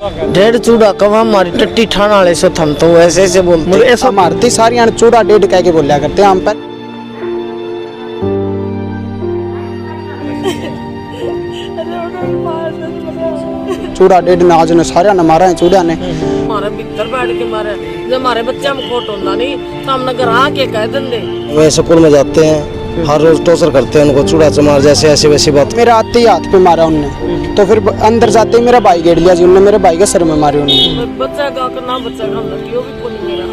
डेढ़ चूड़ा कब हमारी टट्टी ठाण वाले से थम तो ऐसे ऐसे बोलते मतलब ऐसा मारती सारी चूड़ा डेढ़ कह के बोलिया करते हम पर। चूड़ा डेढ़ ना आज ने सारे ने मारा है चूड़ा ने हमारे भीतर बैठ के मारे जब हमारे बच्चे हम खोट होता नहीं तो हम नगर आके कह देंगे। वे स्कूल में जाते हैं, हर रोज टॉर्चर करते हैं उनको, चूड़ा चमार जैसे ऐसी वैसी बात। मेरा आते ही हाथ पे मारा उनने, तो फिर अंदर जाते ही मेरा भाई गेड़ लिया जी उनने, मेरे भाई के सर में मारे उन्होंने। बच्चा का नाम बच्चा का हमने क्यों भी कोई मेरा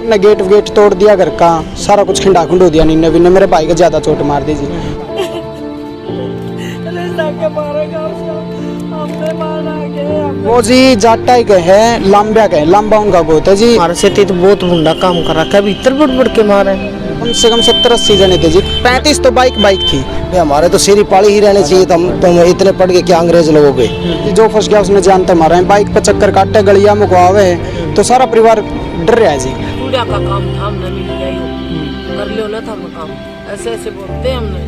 ने गेट तोड़ दिया घर का, सारा कुछ खिंडा खुंड हो दिया नीने भी ने, मेरे भाई को ज्यादा चोट मार दी जी। वो जी जाटा ही है, लांबा का है, लांबा उनका बहुत है जी। हमारे से तो बहुत मुंडा काम कर रखा है, भीतर बढ़ के मारे कम से कम 70-80 जने थे जी, 35 तो बाइक थी। हमारे तो सिरी पाड़ी ही रहने चाहिए, तुम इतने पढ़ के क्या अंग्रेज लोगों के। जो फंस गया उसने जान तो मारा है, बाइक पे चक्कर काटे गलिया में आवे तो सारा परिवार डर रहा है जी। चूड़ा का काम था हमने मिल गया कर लियो ना था काम, ऐसे ऐसे बोलते हैं हमने।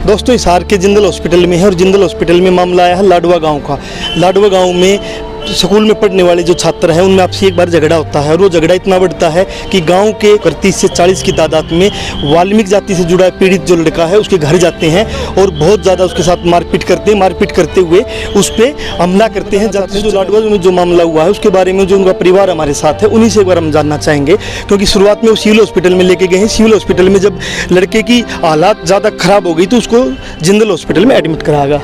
दोस्तों हिसार के जिंदल हॉस्पिटल में है और जिंदल हॉस्पिटल में मामला आया है लाडवा गांव का। लाडवा गांव में स्कूल में पढ़ने वाले जो छात्र हैं उनमें आपसी एक बार झगड़ा होता है और वो झगड़ा इतना बढ़ता है कि गांव के 30 से 40 की तादाद में वाल्मीकि जाति से जुड़ा पीड़ित जो लड़का है उसके घर जाते हैं और बहुत ज़्यादा उसके साथ मारपीट करते हैं। मारपीट करते हुए उस पर हमला करते हैं। जाते जो लाडवा में जो मामला हुआ है उसके बारे में जो उनका परिवार हमारे साथ है उन्हीं से एक बार हम जानना चाहेंगे, क्योंकि शुरुआत में वो सिविल हॉस्पिटल में लेके गए हैं। सिविल हॉस्पिटल में जब लड़के की हालात ज़्यादा खराब हो गई तो उसको जिंदल हॉस्पिटल में एडमिट कराया गया।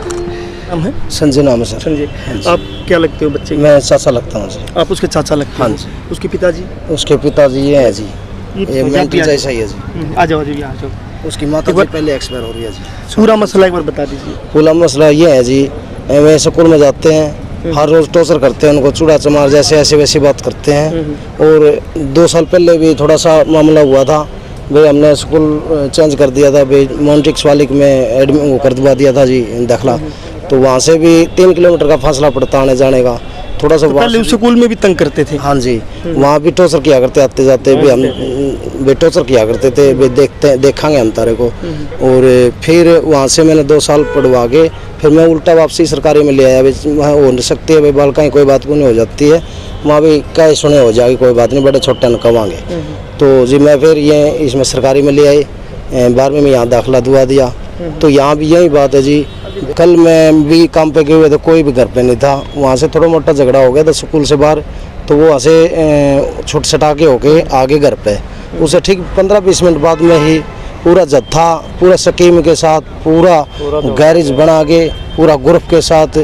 नाम है संजय, नाम है सर। संजय, आप क्या लगते हो बच्चे? मैं चाचा लगता हूँ जी। आप उसके चाचा लगते हैं? हाँ जी। उसके पिताजी? उसके पिताजी ये है जी, ये मेंटल जैसा ही है जी। आ जाओ आ जाओ। उसकी माता जी पहले एक्सपायर हो रही है जी। पूरा मसला एक बार बता दीजिए। पूरा मसला ये है जी, वे स्कूल में जाते हैं, हर रोज टॉर्चर करते हैं उनको, चूड़ा चमार जैसे ऐसी वैसी बात करते हैं। और 2 साल पहले भी थोड़ा सा मामला हुआ था, भाई हमने स्कूल चेंज कर दिया था, भाई मॉन्टिक्स वाली में एडमिट वो कर दिया था जी दाखला, तो वहाँ से भी 3 किलोमीटर का फासला पड़ता आने जाने का। थोड़ा सा पहले उस स्कूल में भी तंग करते थे? हाँ जी, वहाँ भी टॉर्चर किया करते आते जाते भी, हम भी टॉर्चर किया करते थे, भी देखेंगे हम तारे को। और फिर वहाँ से मैंने 2 साल पढ़वा के फिर मैं उल्टा वापसी सरकारी में ले आया। वहाँ हो नहीं सकती है भाई, बालकाएँ कोई बात को नहीं हो जाती है, वहाँ भी क्या सुने हो जाएगी, कोई बात नहीं, बड़े छोटे न कमाएंगे। तो जी मैं फिर ये इसमें सरकारी में ले आई, 12वीं में यहाँ दाखिला दुआ दिया। तो यहाँ भी यही बात है जी, कल मैं भी काम पे गए हुए तो कोई भी घर पे नहीं था, वहाँ से थोड़ा मोटा झगड़ा हो गया था स्कूल से बाहर, तो वो वहाँ से छुट छटा के होके आगे घर पे, उसे ठीक 15-20 मिनट बाद में ही पूरा जत्था पूरा स्कीम के साथ पूरा गैरेज बना के पूरा ग्रुप के साथ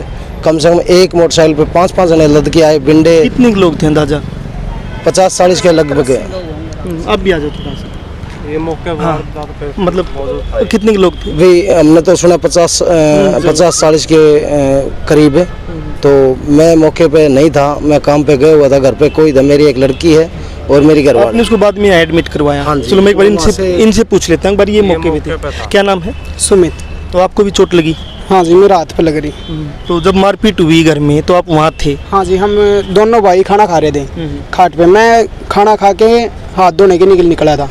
कम से कम एक मोटरसाइकिल पे 5-5 जने लद के आए। बिंडे कितने लोग थे अंदाजा? 50-40 के लगभग। अब भी आ जाओ थोड़ा सा ये मौके। हाँ, मतलब कितने लोग थे भाई? हमने तो सुना 50-40 के करीब है। तो मैं मौके पे नहीं था, मैं काम पे गया हुआ था, घर पे कोई था, मेरी एक लड़की है और मेरी घरवाली। आपने उसको बाद में एडमिट करवाया? हाँ, चलो मैं एक बार इनसे पूछ लेता हूँ, ये मौके पे थे। क्या नाम है? सुमित। तो आपको भी चोट लगी? हाँ जी, मेरा हाथ पे लग रही। तो जब मारपीट हुई घर में तो आप वहाँ थे? हाँ जी, हम दोनों भाई खाना खा रहे थे खाट पे, मैं खाना खा के हाथ धोने के निकला था,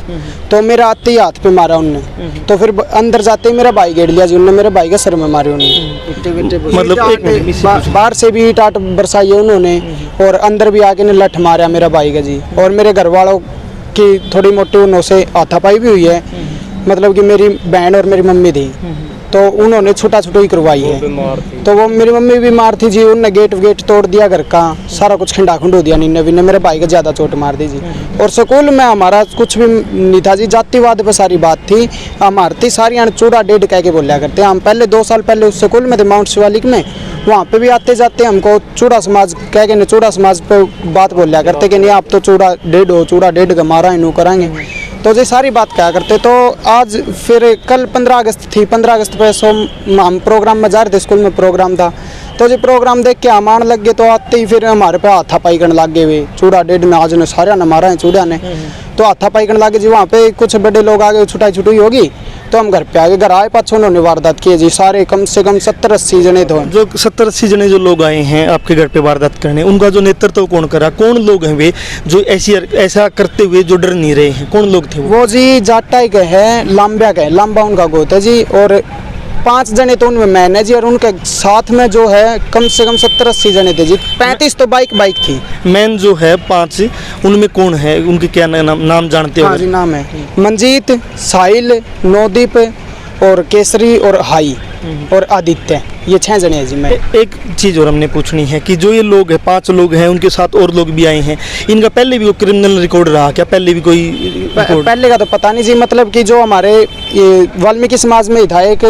तो मेरे आते ही हाथ पे मारा उनने, तो फिर अंदर जाते ही मेरा भाई गेड़ लिया जी उनने, मेरे भाई के सर में मारे उन्होंने। मतलब बाहर से भी टाट बरसाई है उन्होंने और अंदर भी आके ने लठ मारा मेरा भाई का जी। और मेरे घर वालों की थोड़ी मोटी उन्हों से हाथापाई भी हुई है, मतलब कि मेरी बहन और मेरी मम्मी थी, तो उन्होंने छुटा ही करवाई है। तो वो मेरी मम्मी भी मार थी जी, उनने गेट तोड़ दिया घर का, सारा कुछ खिंडा खुंड हो दिया नीने भी ने, मेरे भाई को ज्यादा चोट मार दी जी। और स्कूल में हमारा कुछ भी नहीं था जी, जातिवाद पे सारी बात थी। हमारी सारी चूड़ा डेढ़ कह के बोलिया करते। हम पहले 2 साल पहले उस स्कूल में थे माउंट शिवालिक में, वहाँ पे भी आते जाते हमको चूड़ा समाज कह के चूड़ा समाज पे बात बोलिया करते कि नहीं आप तो चूड़ा डेढ़ का मारा इनू कराएंगे, तो जी सारी बात क्या करते। तो आज फिर कल 15 अगस्त थी, 15 अगस्त पे हम प्रोग्राम में जा रहे थे, स्कूल में प्रोग्राम था, तो जी प्रोग्राम देख के हम आने लग गए, तो आते ही फिर हमारे पे हाथापाई करने लग गए। वे चूड़ा डेढ़ ने आज ने सारे ने मारा है चूड़ा ने, तो हाथापाई करने लगे जी। वहाँ पे कुछ बड़े लोग आगे छुटाई होगी, तो हम घर पे आ गए। घर आए पाछे उन्होंने वारदात किए जी, सारे कम से कम 70-80 जने थे। जो 70-80 जने जो लोग आए हैं आपके घर पे वारदात करने, उनका जो नेतृत्व कौन करा? कौन लोग हैं वे जो ऐसा करते हुए जो डर नहीं रहे हैं? कौन लोग थे वो जी जाटा ही है, लांबा का है, लांबा उनका गोत है जी। और 5 जने तो उनमें मैंने जी, और उनके साथ में जो है कम से कम 70-80 जने थे जी। 35 तो बाइक थी। मैन जो है 5, उनमें कौन है, उनके क्या नाम जानते हो? हाँ जी, नाम है मंजीत, साहिल, नवदीप और केसरी और हाई और आदित्य, ये 6 जने हैं जी। मैं एक चीज़ और हमने पूछनी है कि जो ये लोग हैं, 5 लोग हैं, उनके साथ और लोग भी आए हैं, इनका पहले भी कोई क्रिमिनल रिकॉर्ड रहा क्या? पहले भी कोई रिकॉर्ड? पहले का तो पता नहीं जी, मतलब कि जो हमारे ये वाल्मीकि समाज में ही था एक,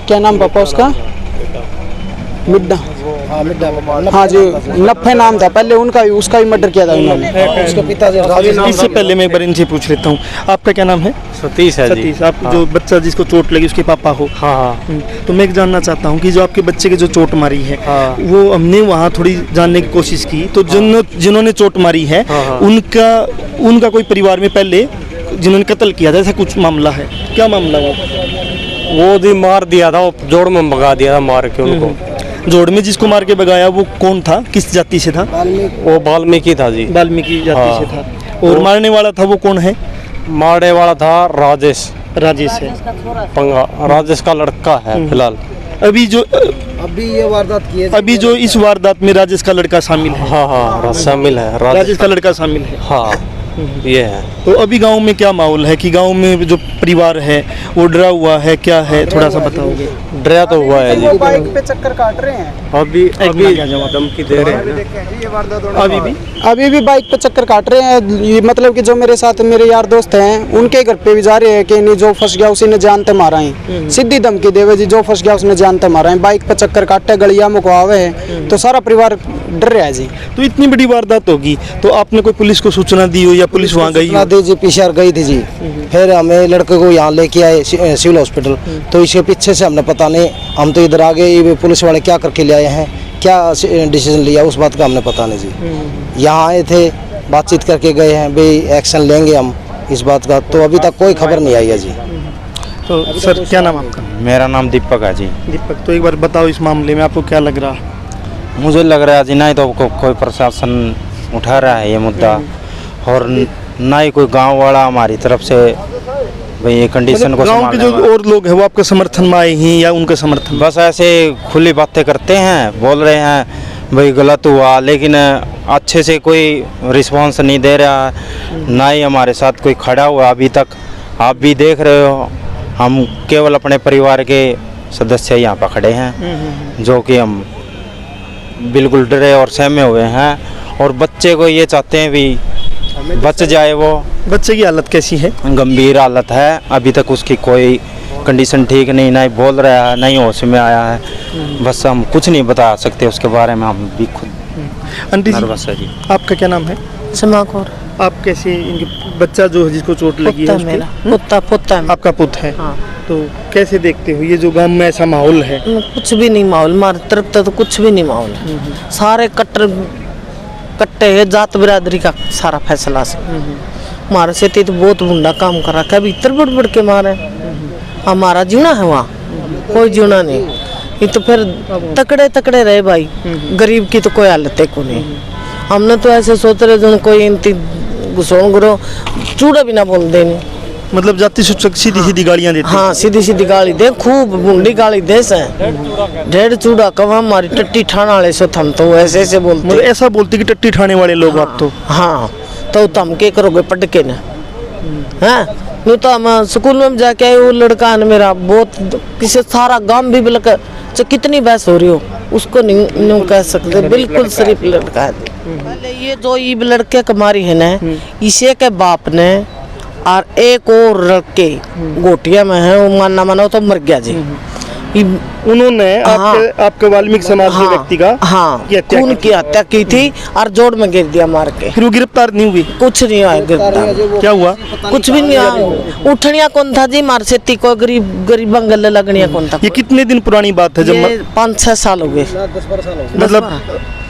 क्या नाम पापा उसका, मिड्डा, हाँ जी, नफे नाम था पहले उनका, उसका भी मर्डर किया था उन्होंने। उसके पिताजी इससे पहले मैं एक बार इनसे पूछ लेता हूँ, आपका क्या नाम है? सतीश है जी। सतीश, आप जो बच्चा जिसको चोट लगी उसके पापा हो? हाँ। तो मैं जानना चाहता हूँ कि जो आपके बच्चे के जो चोट मारी है, वो हमने वहाँ थोड़ी जानने की कोशिश की, तो जिन्होंने चोट मारी है उनका कोई परिवार में पहले जिन्होंने कत्ल किया था ऐसा कुछ मामला है? क्या मामला वो भी मार दिया था, वो जोड़ में भगा दिया था मार के उनको। जोड़ में जिसको मार के भगाया वो कौन था, किस जाति से था? वो वाल्मीकि था जी। वाल्मीकि जाति से था। और मारने वाला था वो कौन है? मारने वाला था राजेश है। पंगा, राजेश का लड़का है फिलहाल। अभी ये वारदात की है, अभी जो इस वारदात में राजेश का लड़का शामिल है? हाँ शामिल है, राजेश का लड़का शामिल है। हाँ ये है। तो अभी गांव में क्या माहौल है कि गांव में जो परिवार है वो डरा हुआ है, क्या है, थोड़ा सा बताओगे? डरा तो हुआ है जी। वो बाइक पे चक्कर काट रहे हैं अभी धमकी दे रहे हैं, अभी भी बाइक पे चक्कर काट रहे हैं। ये मतलब कि जो मेरे साथ मेरे यार दोस्त हैं उनके घर पे भी जा रहे हैं कि नहीं, जो फंस गया उसी ने जान ते मारा है, सीधी धमकी देवे जी, जो फंस गया उसने जान ते मारा है। बाइक पे चक्कर काटे, गलिया मुकवावे है, तो सारा परिवार डर रहा है जी। तो इतनी बड़ी वारदात होगी तो आपने कोई पुलिस को सूचना दी हो या पुलिस वहाँ गई हो? जी पीसीआर गई थी जी। फिर हमें लड़के को यहाँ लेके आए सिविल हॉस्पिटल, तो इसके पीछे से हमने पता नहीं, हम तो इधर आ गए, ये पुलिस वाले क्या करके ले आए हैं, क्या डिसीजन लिया उस बात का हमने पता नहीं जी। यहाँ आए थे, बातचीत करके गए हैं, भाई एक्शन लेंगे हम इस बात का, तो अभी तक कोई खबर नहीं आई है जी। तो सर क्या नाम आपका? मेरा नाम दीपक है जी। दीपक, तो एक बार बताओ इस मामले में आपको क्या लग रहा है? मुझे लग रहा है जी नहीं तो कोई प्रशासन उठा रहा है ये मुद्दा, और ना ही कोई गांव वाला हमारी तरफ से भाई ये कंडीशन को गांव के जो और लोग हैं वो आपके समर्थन में आए हैं या उनका समर्थन? बस ऐसे खुली बातें करते हैं, बोल रहे हैं भाई गलत हुआ, लेकिन अच्छे से कोई रिस्पांस नहीं दे रहा है, ना ही हमारे साथ कोई खड़ा हुआ अभी तक। आप भी देख रहे हो, हम केवल अपने परिवार के सदस्य यहाँ पर खड़े हैं, जो कि हम बिल्कुल डरे और सहमे हुए हैं, और बच्चे को ये चाहते हैं भी बच जाए। वो बच्चे की हालत कैसी है? गंभीर हालत है, अभी तक उसकी कोई कंडीशन ठीक नहीं, ना ही बोल रहा है, ना ही होश में आया है। बस हम कुछ नहीं बता सकते उसके बारे में, हम भी खुद आंटी नर्वस है जी। आपका क्या नाम है? समा कौर। आप कैसे, इनके बच्चा जो है जिसको चोट लगी है, मेरा पुत्ता है। आपका पुत्र है? हाँ। तो कैसे देखते हो ये जो गांव में ऐसा माहौल है? कुछ भी नहीं माहौल, हमारी तरफ तो कुछ भी नहीं माहौल है। सारे कट्टे है, जात बिरादरी का सारा फैसला से। हमारे से तो बहुत बुंडा काम कर रखा है, अभी इतर बढ़ के मारे। हमारा जीना है वहाँ, कोई जीना नहीं। ये तो फिर तकड़े रहे भाई, गरीब की तो कोई हालत है को नहीं। हमने तो ऐसे सोच रहे जो कोई इनती घुसों गुरो चूड़ा भी ना बोल देनी, मतलब जाति सूचक सीधी गालियां देते? हाँ, सीधी गाली दे, खूब मुंडी गाली दे से। ढेर चूड़ा कब हमारी टट्टी ठाना वाले सो थम तो ऐसे बोलते, मतलब ऐसा बोलते कि टट्टी ठाने वाले लोग आप तो? हाँ, तो तुम क्या करोगे पढ़ के ना? हाँ, नहीं तो हम स्कूल में जाके आए, वो लड़का है मेरा, बहुत किसी सारा गांव भी बिल्कुल, चाहे कितनी बहस हो रही हो उसको नहीं कह सकते, बिल्कुल शरीफ लड़का है। पहले ये जो ये लड़के कमारी है ना, इसे के बाप ने और एक और लड़के गोटिया में है, वो माना तो मर गया जी। उन्होंने आपके वाल्मीकि समाज के व्यक्ति का खून की हत्या की थी और जोड़ में गिर दिया मार के। फिर वो गिरफ्तार नहीं हुई? कुछ नहीं हुआ गिरफ्तार। क्या हुआ? कुछ भी नहीं हुआ। उठनिया कौन था जी, मार से को गरीब गले लगनिया कौन था? ये कितने दिन पुरानी बात है? जब 5-6 साल हो गए, मतलब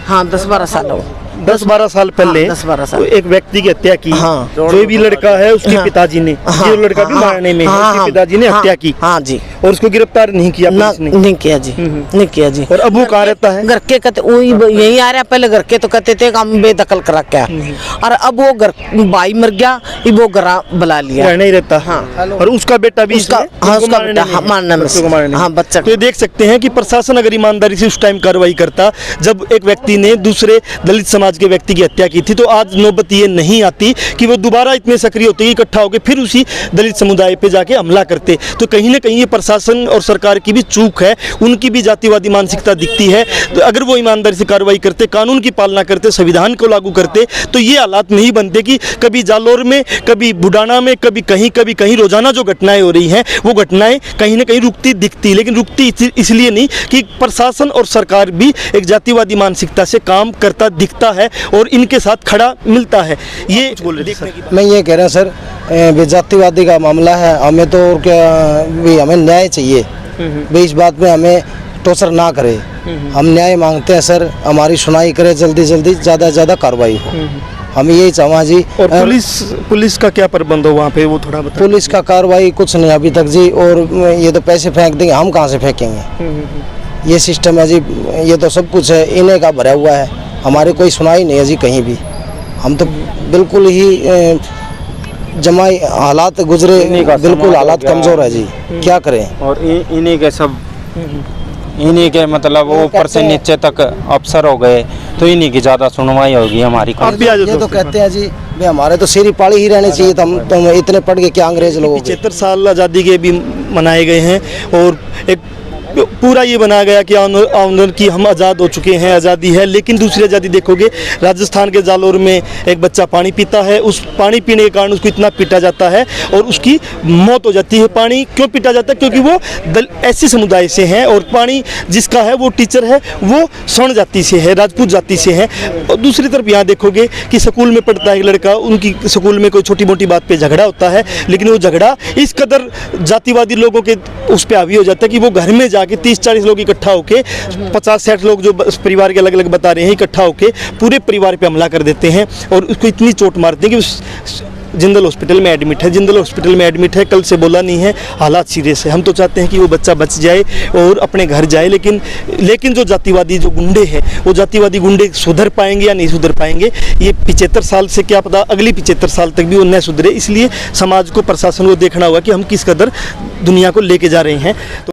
हाँ 10-12 साल हो। 10-12 साल पहले 10-12 साल। एक व्यक्ति की हत्या की। हाँ। जो भी लड़का है उसके हाँ। पिताजी ने, हाँ, जो लड़का भी हाँ, मारने में है, हाँ, उसके हाँ, पिताजी ने हाँ, हत्या की हाँ जी, और उसको गिरफ्तार नहीं किया ना पुलिस ने। नहीं किया जी, नहीं किया जी। और अब वो कहाँ रहता है? घर के कहते वही यही आ रहा, पहले घर के तो कहते थे कि हम बेदखल करा क्या, और अब वो घर भाई मर गया, वो घर बुला लिया। रहना ही रहता। हाँ। और उसका बेटा भी उसका, इसमें हाँ उनको उसका मारने बेटा, में हाँ है, मारने में बच्चों को मारने में। हाँ बच्चा। तो ये देख सकते हैं कि प्रशासन अगर ईमानदारी से उस टाइम कार्रवाई करता, जब एक व्यक्ति ने दूसरे दलित समाज के व्यक्ति की हत्या की थी, तो आज नौबत ये नहीं आती कि वो दोबारा इतने सक्रिय होते, इकट्ठा होकर फिर उसी दलित समुदाय पे जाके हमला करते। तो कहीं ना कहीं ये प्रशासन और सरकार की भी चूक है, उनकी भी जातिवादी मानसिकता दिखती है। तो अगर वो ईमानदारी से कार्रवाई करते, कानून की पालना करते, संविधान को लागू करते, तो ये हालात नहीं बनते कि कभी जालोर में, कभी बुडाना में, कभी कहीं रोजाना जो घटनाएं हो रही हैं, वो घटनाएं कहीं ना कहीं रुकती दिखती, लेकिन रुकती इसलिए नहीं कि प्रशासन और सरकार भी एक जातिवादी मानसिकता से काम करता दिखता है और इनके साथ खड़ा मिलता है। ये बोल रहे थे। मैं ये कह रहा हूँ सर, जातिवादी का मामला है, हमें तो और क्या भी, हमें न्याय चाहिए भी, इस बात में हमें टॉर्चर ना करे। हम न्याय मांगते हैं सर, हमारी सुनाई करे, जल्दी जल्दी ज़्यादा से ज़्यादा कार्रवाई हो, हम यही चाहवा जी। और पुलिस का क्या प्रबंध हो वहाँ पे, वो थोड़ा बताइए। पुलिस का कार्रवाई कुछ नहीं अभी तक जी, और ये तो पैसे फेंक देंगे, हम कहाँ से फेंकेंगे, ये सिस्टम है जी, ये तो सब कुछ है इन्हें का भरा हुआ है, हमारी कोई सुनाई नहीं है जी कहीं भी। हम तो बिल्कुल ही जमाई हालात गुजरे, बिल्कुल हालात कमज़ोर है जी, क्या करें। और इन्हीं के सब, इन्हीं के मतलब ऊपर से नीचे तक अफसर हो गए, तो इन्हीं की ज़्यादा सुनवाई होगी हमारी। आप भी आ जाओ ये तो दोस्तों। कहते हैं जी भाई हमारे तो सिर ही पाड़ी ही रहने चाहिए, तुम इतने पढ़ के क्या अंग्रेज लोगों के। 75 साल आज़ादी के भी मनाए गए हैं और एक पूरा ये बनाया गया कि आंदोलन की हम आज़ाद हो चुके हैं, आज़ादी है। लेकिन दूसरी आज़ादी देखोगे, राजस्थान के जालोर में एक बच्चा पानी पीता है, उस पानी पीने के कारण उसको इतना पीटा जाता है और उसकी मौत हो जाती है। पानी क्यों पीटा जाता है? क्योंकि वो ऐसे समुदाय से हैं और पानी जिसका है वो टीचर है, वो स्वर्ण जाति से है, राजपूत जाति से है। और दूसरी तरफ यहाँ देखोगे कि स्कूल में पढ़ता है एक लड़का, उनकी स्कूल में कोई छोटी मोटी बात पे झगड़ा होता है, लेकिन वो झगड़ा इस कदर जातिवादी लोगों के उस पर हावी हो जाता है कि वो घर में जाके 30-40 लोग इकट्ठा होके, 50-60 लोग जो परिवार के अलग अलग बता रहे हैं, इकट्ठा होके पूरे परिवार पे हमला कर देते हैं और उसको इतनी चोट मारते हैं कि जिंदल हॉस्पिटल में एडमिट है। जिंदल हॉस्पिटल में एडमिट है, कल से बोला नहीं है, हालात सीरियस है। हम तो चाहते हैं कि वो बच्चा बच जाए और अपने घर जाए, लेकिन जो जातिवादी जो गुंडे हैं, वो जातिवादी गुंडे सुधर पाएंगे या नहीं सुधर पाएंगे, ये 75 साल से क्या पता अगली 75 साल तक भी वो न सुधरे। इसलिए समाज को, प्रशासन को देखना होगा कि हम किस कदर दुनिया को लेके जा रहे हैं। तो